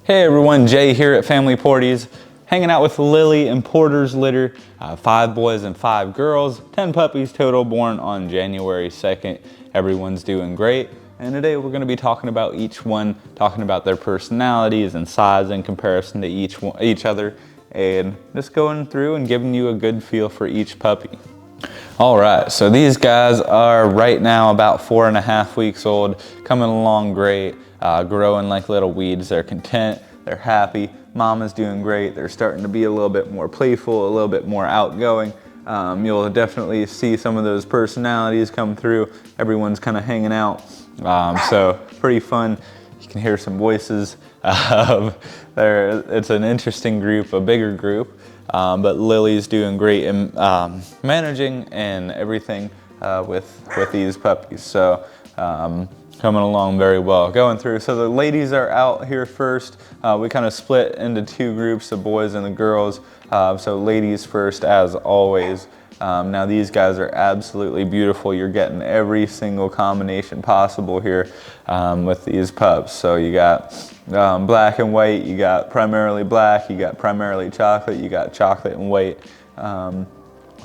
Hey everyone, Jay here at Family Porties, hanging out with Lilly and Porter's litter, 5 boys and 5 girls, 10 puppies total born on January 2nd. Everyone's doing great, and today we're going to be talking about each one, talking about their personalities and size in comparison to each other, and just going through and giving you a good feel for each puppy. All right, so these guys are right now about 4.5 weeks old, coming along great, growing like little weeds. They're content, they're happy, mama's doing great. They're starting to be a little bit more playful, a little bit more outgoing. You'll definitely see some of those personalities come through. Everyone's kind of hanging out, so pretty fun. You can hear some voices. It's an interesting group, a bigger group. But Lily's doing great in managing and everything with these puppies. So coming along very well. Going through, so the ladies are out here first. We kind of split into 2 groups, the boys and the girls. So ladies first as always. Now these guys are absolutely beautiful. You're getting every single combination possible here with these pups. So you got black and white, you got primarily black, you got primarily chocolate, you got chocolate and white.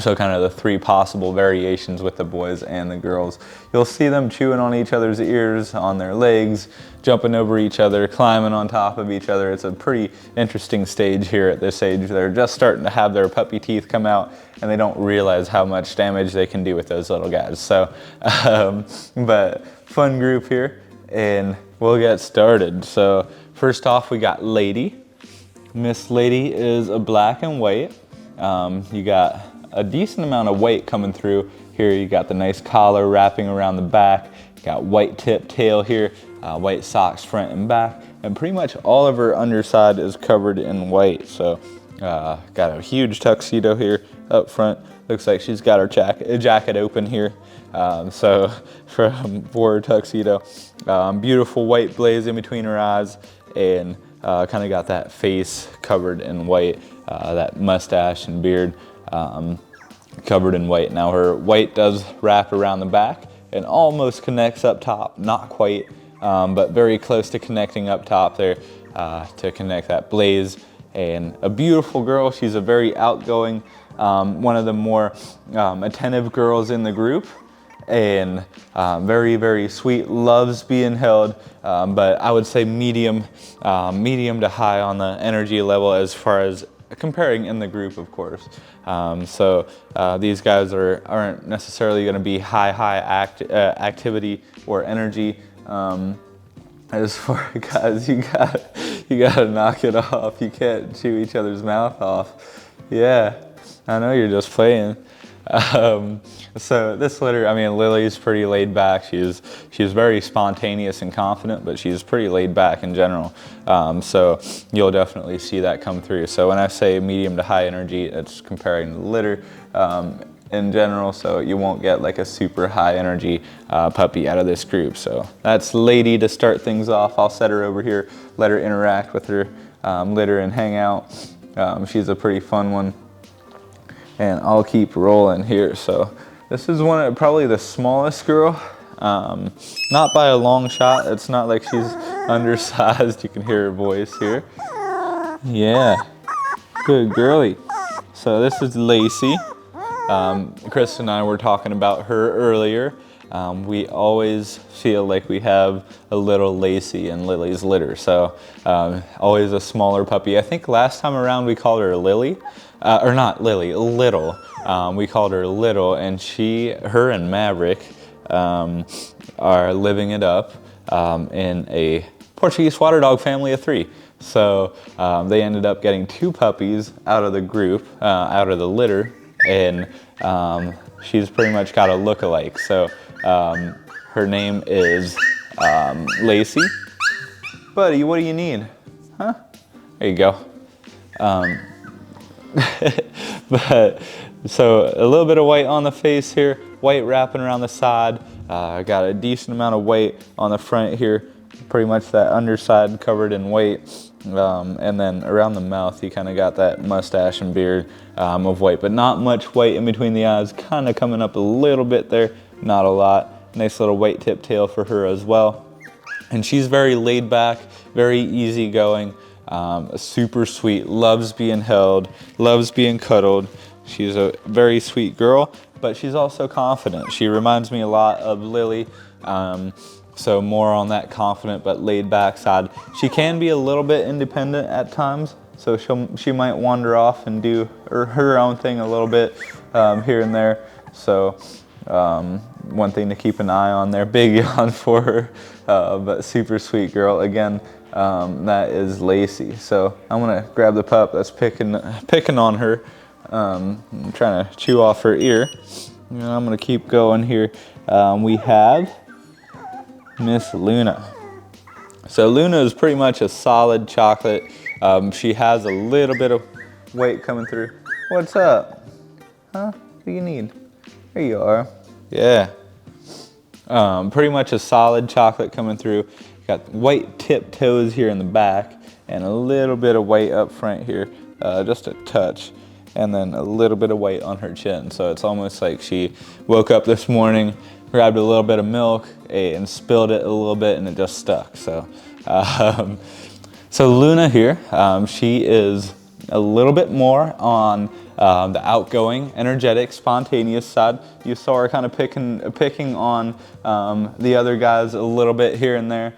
So kind of the 3 possible variations with the boys and the girls. You'll see them chewing on each other's ears, on their legs, jumping over each other, climbing on top of each other. It's a pretty interesting stage here at this age. They're just starting to have their puppy teeth come out, and they don't realize how much damage they can do with those little guys. So, but fun group here, and we'll get started. So first off, we got Lady. Miss Lady is a black and white. You got a decent amount of white coming through here. You got the nice collar wrapping around the back. You got white tip tail here, white socks front and back, and pretty much all of her underside is covered in white. So got a huge tuxedo here up front. Looks like she's got her jacket open here. So for her tuxedo, beautiful white blaze in between her eyes, and kind of got that face covered in white, that mustache and beard covered in white. Now her white does wrap around the back and almost connects up top, not quite, but very close to connecting up top there to connect that blaze. And a beautiful girl. She's a very outgoing, one of the more attentive girls in the group, and very, very sweet, loves being held, but I would say medium to high on the energy level as far as comparing in the group, of course. So these guys aren't necessarily going to be high activity or energy. As far as you gotta knock it off. You can't chew each other's mouth off. Yeah, I know you're just playing. So this litter, I mean, Lily's pretty laid back. She's very spontaneous and confident, but she's pretty laid back in general. So you'll definitely see that come through. So when I say medium to high energy, it's comparing the litter in general, so you won't get like a super high energy puppy out of this group. So that's Lady to start things off. I'll set her over here, let her interact with her litter and hang out. She's a pretty fun one. And I'll keep rolling here. So this is probably the smallest girl, not by a long shot. It's not like she's undersized. You can hear her voice here. Yeah, good girly. So this is Lacy. Chris and I were talking about her earlier. We always feel like we have a little Lacy in Lily's litter. So always a smaller puppy. I think last time around we called her Lily. Or not Lily, Little. We called her Little, and her and Maverick are living it up in a Portuguese Water Dog family of 3. So they ended up getting 2 puppies out of the group, out of the litter, and she's pretty much got a look-alike. So her name is Lacy. Buddy, what do you need? Huh? There you go. But so a little bit of white on the face here, white wrapping around the side. Got a decent amount of white on the front here, pretty much that underside covered in white. And then around the mouth, you kind of got that mustache and beard of white, but not much white in between the eyes, kind of coming up a little bit there, not a lot. Nice little white tip tail for her as well. And she's very laid back, very easygoing, super sweet, loves being held, loves being cuddled. She's a very sweet girl, but she's also confident. She reminds me a lot of Lilly, so more on that confident but laid back side. She can be a little bit independent at times, so she might wander off and do her own thing a little bit here and there. So one thing to keep an eye on there. Big yawn for her, but super sweet girl. Again, that is Lacy. So I'm gonna grab the pup that's picking on her. I'm trying to chew off her ear. And I'm gonna keep going here. We have Miss Luna. So Luna is pretty much a solid chocolate. She has a little bit of weight coming through. What's up? Huh? What do you need? There you are. Yeah. Pretty much a solid chocolate coming through. Got white tip toes here in the back and a little bit of white up front here, just a touch. And then a little bit of white on her chin. So it's almost like she woke up this morning, grabbed a little bit of milk and spilled it a little bit and it just stuck. So, so Luna here, she is a little bit more on the outgoing, energetic, spontaneous side. You saw her kind of picking on the other guys a little bit here and there.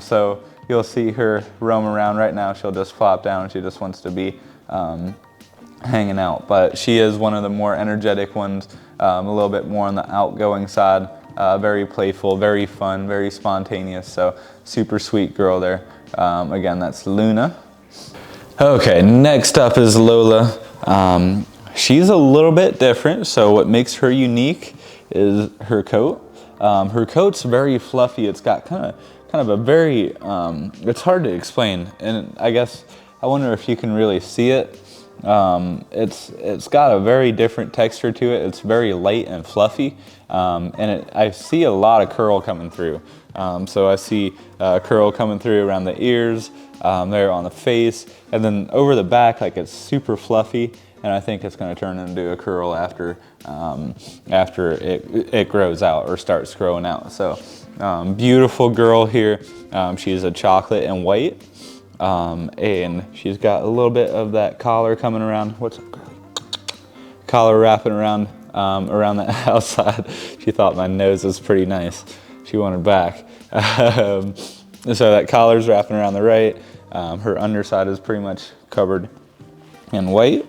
So you'll see her roam around. Right now. She'll just flop down. She just wants to be hanging out. But she is one of the more energetic ones, a little bit more on the outgoing side. Very playful, very fun, very spontaneous. So super sweet girl there. Again, that's Luna. Okay, next up is Lola. She's a little bit different, so what makes her unique is her coat. Her coat's very fluffy. It's got kind of a very, it's hard to explain, and I wonder if you can really see it. It's got a very different texture to it. It's very light and fluffy, and I see a lot of curl coming through. So I see curl coming through around the ears, there on the face, and then over the back, like it's super fluffy. And I think it's going to turn into a curl after it grows out or starts growing out. So beautiful girl here. She's a chocolate and white, and she's got a little bit of that collar coming around. What's up, girl? Collar wrapping around around the outside. She thought my nose was pretty nice. She wanted back. So that collar's wrapping around the right. Her underside is pretty much covered in white,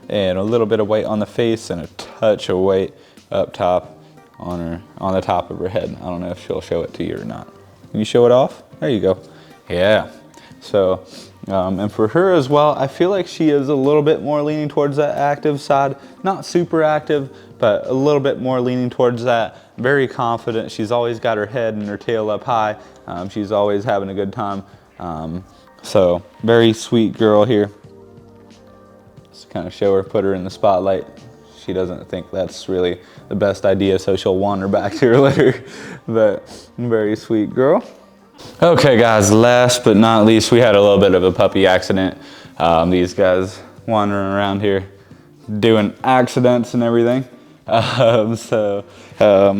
and a little bit of white on the face and a touch of white up top on the top of her head. I don't know if she'll show it to you or not. Can you show it off? There you go. Yeah. So, and for her as well, I feel like she is a little bit more leaning towards that active side. Not super active, but a little bit more leaning towards that. Very confident. She's always got her head and her tail up high. She's always having a good time. So, very sweet girl here. Just kind of show her, put her in the spotlight. She doesn't think that's really the best idea, so she'll wander back to her litter. But very sweet girl. Okay guys, last but not least, we had a little bit of a puppy accident. These guys wandering around here doing accidents and everything.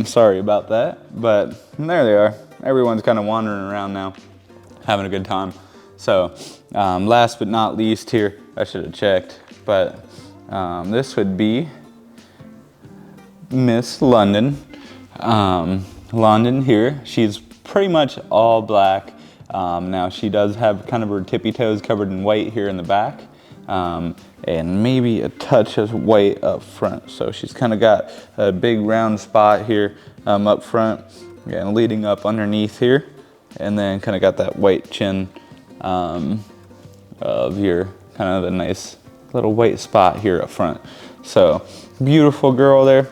Sorry about that, but there they are. Everyone's kind of wandering around now, having a good time. So last but not least here, I should have checked, but this would be Miss London. London here, she's pretty much all black. Now she does have kind of her tippy toes covered in white here in the back, and maybe a touch of white up front. So she's kind of got a big round spot here up front and leading up underneath here, and then kind of got that white chin of your kind of a nice little white spot here up front. So beautiful girl there.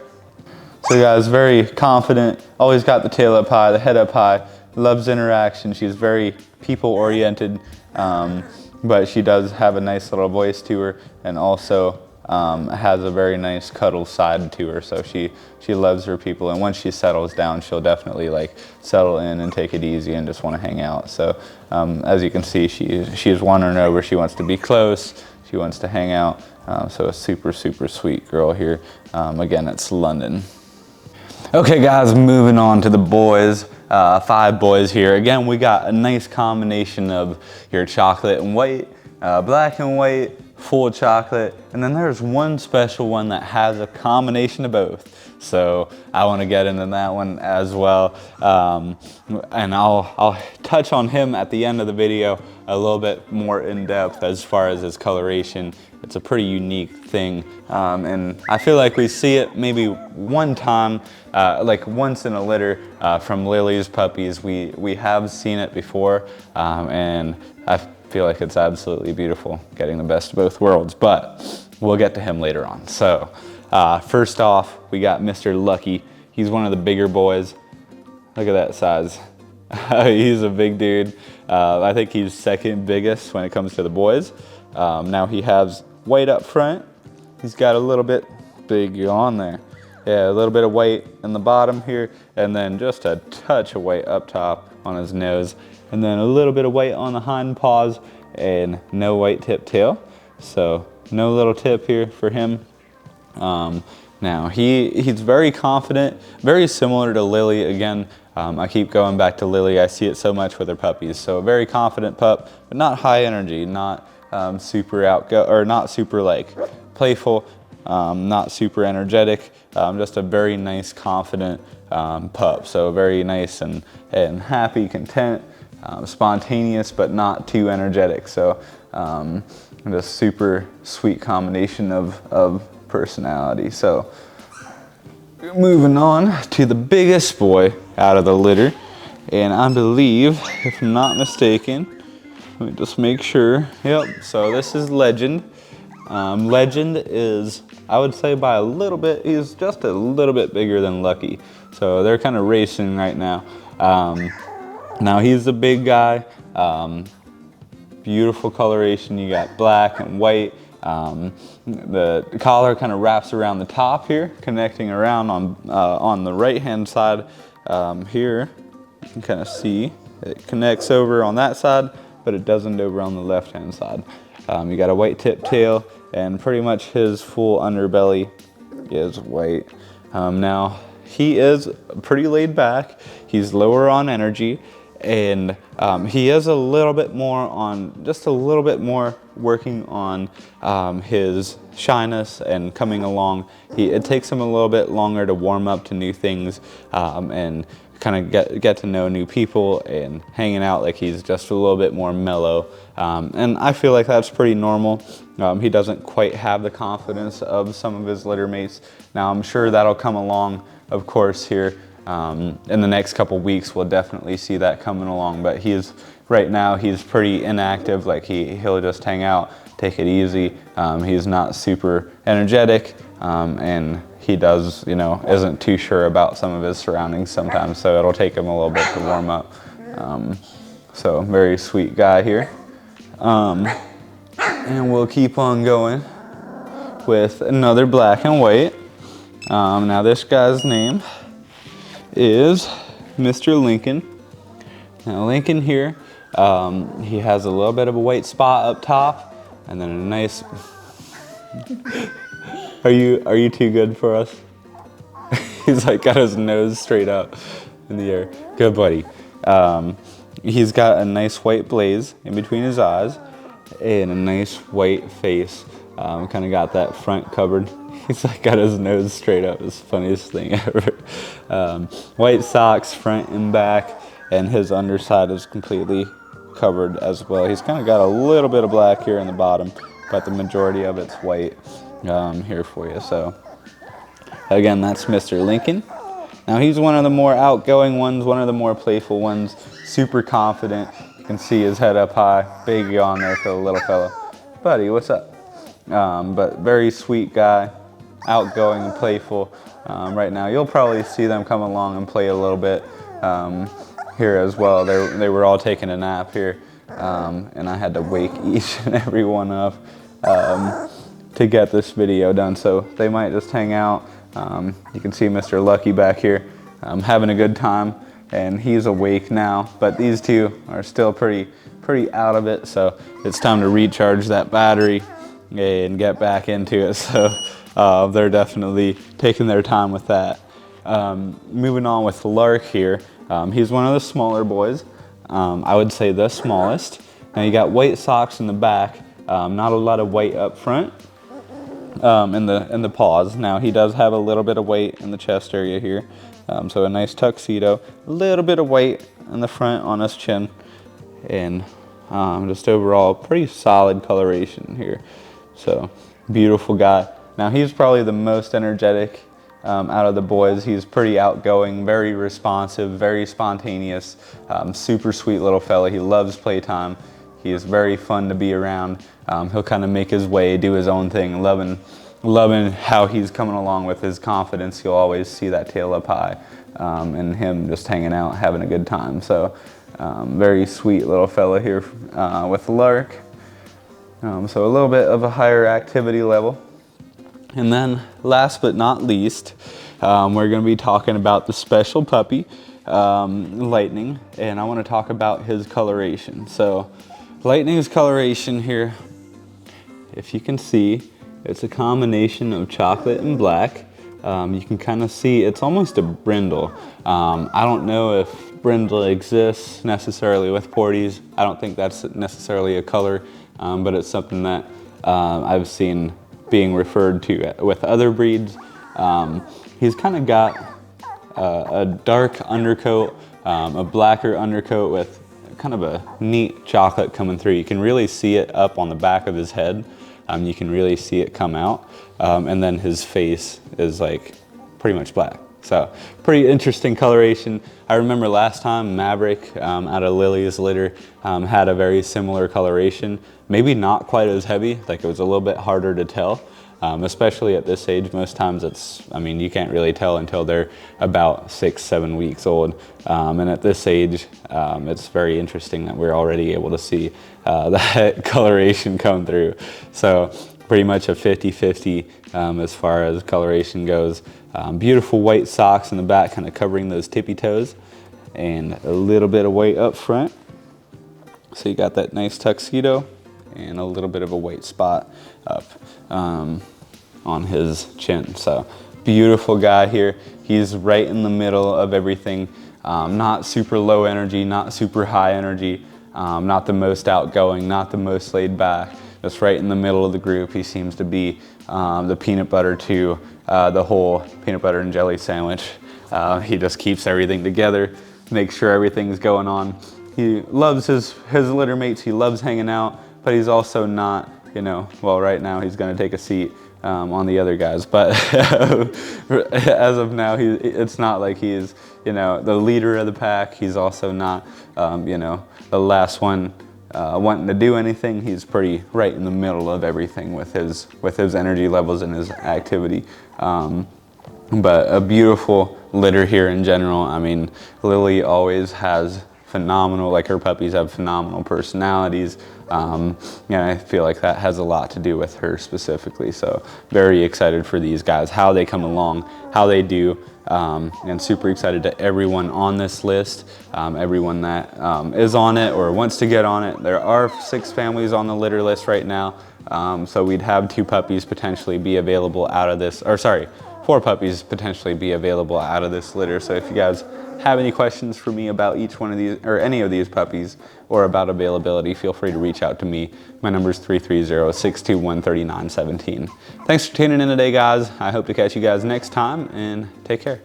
So guys, very confident, always got the tail up high, the head up high, loves interaction. She's very people oriented, but she does have a nice little voice to her, and also has a very nice cuddle side to her. So she loves her people, and once she settles down, she'll definitely like settle in and take it easy and just want to hang out. So as you can see, she's wandering over. She wants to be close. She wants to hang out. So a super, super sweet girl here. Again, it's London. Okay guys, moving on to the boys. 5 boys here. Again, we got a nice combination of your chocolate and white, black and white, full chocolate, and then there's one special one that has a combination of both. So I want to get into that one as well, and I'll touch on him at the end of the video a little bit more in depth as far as his coloration. It's a pretty unique thing, and I feel like we see it maybe one time, like once in a litter from Lilly's puppies. We have seen it before, and I feel like it's absolutely beautiful, getting the best of both worlds, but we'll get to him later on. So first off, we got Mr. Lucky. He's one of the bigger boys. Look at that size. He's a big dude. I think he's second biggest when it comes to the boys. Now he has white up front. He's got a little bit big on there. Yeah, a little bit of white in the bottom here, and then just a touch of white up top on his nose, and then a little bit of white on the hind paws, and no white tip tail. So no little tip here for him. Now he's very confident, very similar to Lilly. Again, I keep going back to Lilly. I see it so much with her puppies. So a very confident pup, but not high energy, not super or not super like playful, not super energetic. Just a very nice, confident pup. So very nice and happy, content, spontaneous, but not too energetic. So just super sweet combination of personality. So moving on to the biggest boy out of the litter, and I believe, if I'm not mistaken, let me just make sure. Yep, so this is Legend. Legend is, I would say by a little bit, he's just a little bit bigger than Lucky. So they're kind of racing right now. Now he's a big guy. Beautiful coloration. You got black and white. The collar kind of wraps around the top here, connecting around on the right hand side here. You can kind of see it connects over on that side, but it doesn't over on the left hand side. You got a white tip tail, and pretty much his full underbelly is white. Now he is pretty laid back. He's lower on energy, and he is a little bit more on, just a little bit more working on his shyness and coming along. It takes him a little bit longer to warm up to new things and kind of get to know new people and hanging out. Like he's just a little bit more mellow, and I feel like that's pretty normal. He doesn't quite have the confidence of some of his litter mates. Now I'm sure that'll come along, of course, here in the next couple weeks. We'll definitely see that coming along, but right now he's pretty inactive. Like he'll just hang out, take it easy. He's not super energetic, and he does, isn't too sure about some of his surroundings sometimes, so it'll take him a little bit to warm up. So very sweet guy here. And we'll keep on going with another black and white. Now this guy's name is Mr. Lincoln. Now Lincoln here, he has a little bit of a white spot up top, and then a nice. Are you too good for us? He's like got his nose straight up in the air. Good buddy. He's got a nice white blaze in between his eyes and a nice white face. Kind of got that front covered. He's like got his nose straight up. It's the funniest thing ever. White socks front and back, and his underside is completely covered as well. He's kind of got a little bit of black here in the bottom, but the majority of it's white here for you. So again, that's Mr. Lincoln. Now he's one of the more outgoing ones, one of the more playful ones, super confident. You can see his head up high, big yawn there for the little fella. Buddy, what's up? But very sweet guy, outgoing and playful. Right now you'll probably see them come along and play a little bit here as well. They were all taking a nap here, and I had to wake each and every one up to get this video done, so they might just hang out. You can see Mr. Lucky back here having a good time, and he's awake now, but these two are still pretty out of it, so it's time to recharge that battery and get back into it. So they're definitely taking their time with that. Moving on with Lark here. He's one of the smaller boys. I would say the smallest. Now you got white socks in the back, not a lot of white up front in the paws. Now he does have a little bit of white in the chest area here. So a nice tuxedo, a little bit of white in the front on his chin, and just overall pretty solid coloration here. So beautiful guy. Now he's probably the most energetic out of the boys. He's pretty outgoing, very responsive, very spontaneous, super sweet little fella. He loves playtime. He is very fun to be around. He'll kind of make his way, do his own thing, loving how he's coming along with his confidence. You'll always see that tail up high, and him just hanging out, having a good time. So very sweet little fella here with Lark. So a little bit of a higher activity level. And then last but not least, we're going to be talking about the special puppy, Lightning, and I want to talk about his coloration. So Lightning's coloration here, if you can see, it's a combination of chocolate and black. You can kind of see it's almost a brindle. I don't know if brindle exists necessarily with Porties. I don't think that's necessarily a color, but it's something that I've seen being referred to with other breeds. He's kind of got a dark undercoat, a blacker undercoat with kind of a neat chocolate coming through. You can really see it up on the back of his head. You can really see it come out. And then his face is like pretty much black. So pretty interesting coloration. I remember last time Maverick out of Lilly's litter had a very similar coloration. Maybe not quite as heavy, like it was a little bit harder to tell. Especially at this age, most times you can't really tell until they're about 6-7 weeks old. And at this age, it's very interesting that we're already able to see that coloration come through. So pretty much a 50-50 as far as coloration goes. Beautiful white socks in the back, kind of covering those tippy toes, and a little bit of white up front. So you got that nice tuxedo and a little bit of a white spot up on his chin. So beautiful guy here. He's right in the middle of everything. Not super low energy, not super high energy, not the most outgoing, not the most laid back. Just right in the middle of the group. He seems to be the peanut butter to the whole peanut butter and jelly sandwich. He just keeps everything together, makes sure everything's going on. He loves his litter mates. He loves hanging out, but he's also not, well, right now he's going to take a seat on the other guys, but as of now, it's not like he's, the leader of the pack. He's also not, the last one wanting to do anything. He's pretty right in the middle of everything with his energy levels and his activity. But a beautiful litter here in general. Lilly always has phenomenal, like her puppies have phenomenal personalities. I feel like that has a lot to do with her specifically. So very excited for these guys, how they come along, how they do, and super excited to everyone on this list, everyone that is on it or wants to get on it. There are 6 families on the litter list right now. So we'd have 2 puppies potentially be available out of this, or sorry, 4 puppies potentially be available out of this litter. So if you guys have any questions for me about each one of these or any of these puppies or about availability, feel free to reach out to me. My number is 330-621-3917. Thanks for tuning in today, guys. I hope to catch you guys next time, and take care.